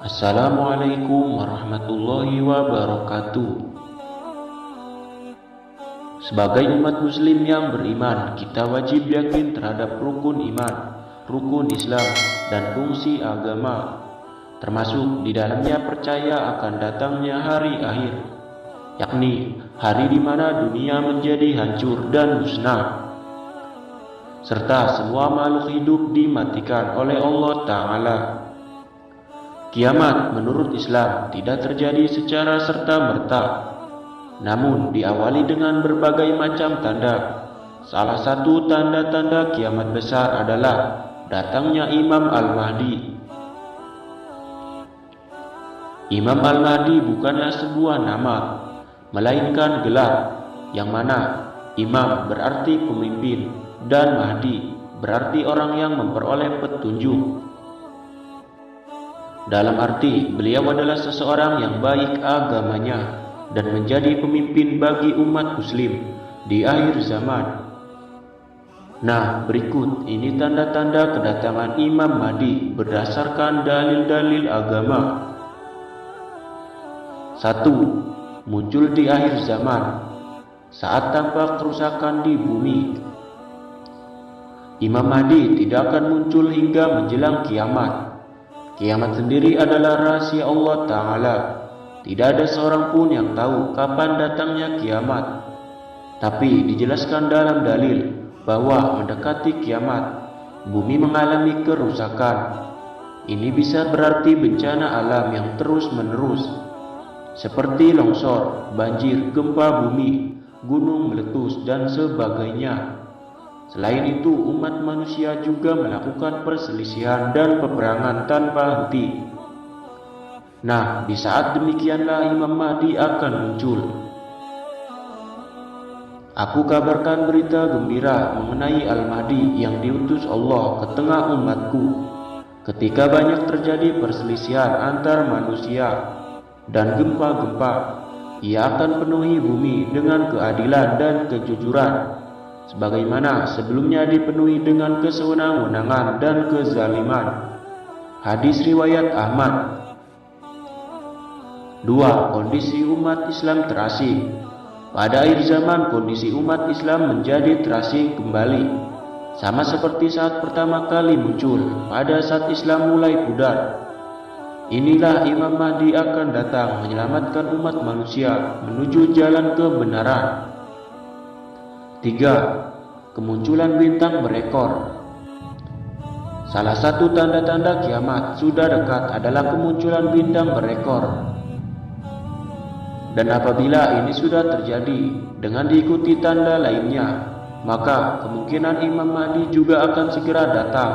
Assalamualaikum warahmatullahi wabarakatuh. Sebagai umat muslim yang beriman, kita wajib yakin terhadap rukun iman, rukun Islam, dan fungsi agama, termasuk di dalamnya percaya akan datangnya hari akhir, yakni hari di mana dunia menjadi hancur dan musnah, serta semua makhluk hidup dimatikan oleh Allah Ta'ala. Kiamat menurut Islam tidak terjadi secara serta-merta, namun diawali dengan berbagai macam tanda. Salah satu tanda-tanda kiamat besar adalah datangnya Imam Al-Mahdi. Imam Al-Mahdi bukanlah sebuah nama, melainkan gelar, yang mana Imam berarti pemimpin dan Mahdi berarti orang yang memperoleh petunjuk. Dalam arti, beliau adalah seseorang yang baik agamanya dan menjadi pemimpin bagi umat muslim di akhir zaman. Nah, berikut ini tanda-tanda kedatangan Imam Mahdi berdasarkan dalil-dalil agama. 1. Muncul di akhir zaman, saat tampak kerusakan di bumi. Imam Mahdi tidak akan muncul hingga menjelang kiamat. Kiamat sendiri adalah rahasia Allah Ta'ala. Tidak ada seorang pun yang tahu kapan datangnya kiamat. Tapi dijelaskan dalam dalil bahwa mendekati kiamat, bumi mengalami kerusakan. Ini bisa berarti bencana alam yang terus-menerus, seperti longsor, banjir, gempa bumi, gunung meletus, dan sebagainya. Selain itu, umat manusia juga melakukan perselisihan dan peperangan tanpa henti. Nah, di saat demikianlah Imam Mahdi akan muncul. Aku kabarkan berita gembira mengenai Al-Mahdi yang diutus Allah ke tengah umatku. Ketika banyak terjadi perselisihan antar manusia dan gempa-gempa, ia akan penuhi bumi dengan keadilan dan kejujuran, sebagaimana sebelumnya dipenuhi dengan kesewenang-wenangan dan kezaliman. Hadis riwayat Ahmad. 2. Kondisi umat Islam terasing. Pada akhir zaman, kondisi umat Islam menjadi terasing kembali, sama seperti saat pertama kali muncul, pada saat Islam mulai pudar. Inilah Imam Mahdi akan datang menyelamatkan umat manusia menuju jalan kebenaran. 3. Kemunculan bintang berekor. Salah satu tanda-tanda kiamat sudah dekat adalah kemunculan bintang berekor. Dan apabila ini sudah terjadi dengan diikuti tanda lainnya, maka kemungkinan Imam Mahdi juga akan segera datang.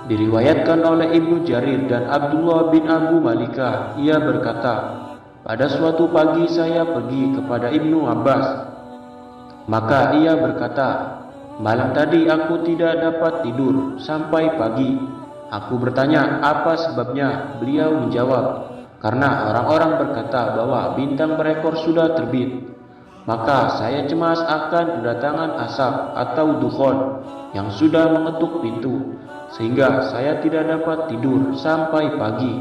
Diriwayatkan oleh Ibnu Jarir dan Abdullah bin Abu Malika, ia berkata, pada suatu pagi saya pergi kepada Ibnu Abbas. Maka ia berkata, malam tadi aku tidak dapat tidur sampai pagi. Aku bertanya, apa sebabnya? Beliau menjawab, karena orang-orang berkata bahwa bintang berekor sudah terbit. Maka saya cemas akan kedatangan asap atau dukhon yang sudah mengetuk pintu, sehingga saya tidak dapat tidur sampai pagi.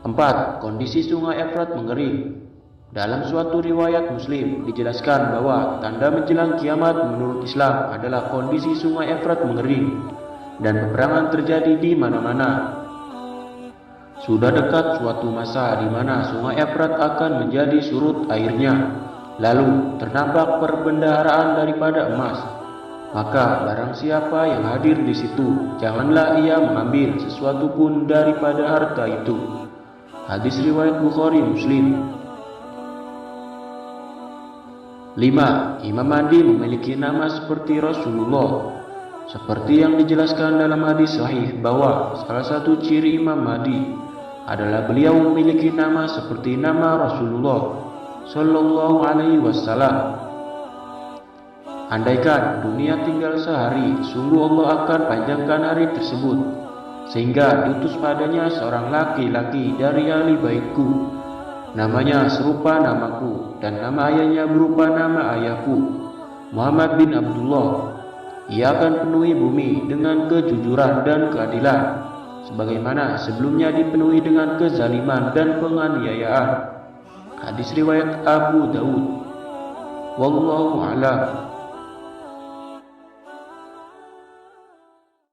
4. Kondisi sungai Efrat mengering. Dalam suatu riwayat Muslim dijelaskan bahwa tanda menjelang kiamat menurut Islam adalah kondisi sungai Efrat mengering dan peperangan terjadi di mana-mana. Sudah dekat suatu masa di mana sungai Efrat akan menjadi surut airnya, lalu ternampak perbendaharaan daripada emas. Maka barang siapa yang hadir di situ, janganlah ia mengambil sesuatu pun daripada harta itu. Hadis riwayat Bukhari Muslim. 5. Imam Mahdi memiliki nama seperti Rasulullah. Seperti yang dijelaskan dalam hadis sahih bahwa salah satu ciri Imam Mahdi adalah beliau memiliki nama seperti nama Rasulullah Sallallahu Alaihi Wasallam. Andaikan dunia tinggal sehari, sungguh Allah akan panjangkan hari tersebut, sehingga diutus padanya seorang laki-laki dari ahli baitku. Namanya serupa namaku dan nama ayahnya berupa nama ayahku, Muhammad bin Abdullah. Ia akan penuhi bumi dengan kejujuran dan keadilan, sebagaimana sebelumnya dipenuhi dengan kezaliman dan penganiayaan. Hadis riwayat Abu Daud. Wallahu a'lam.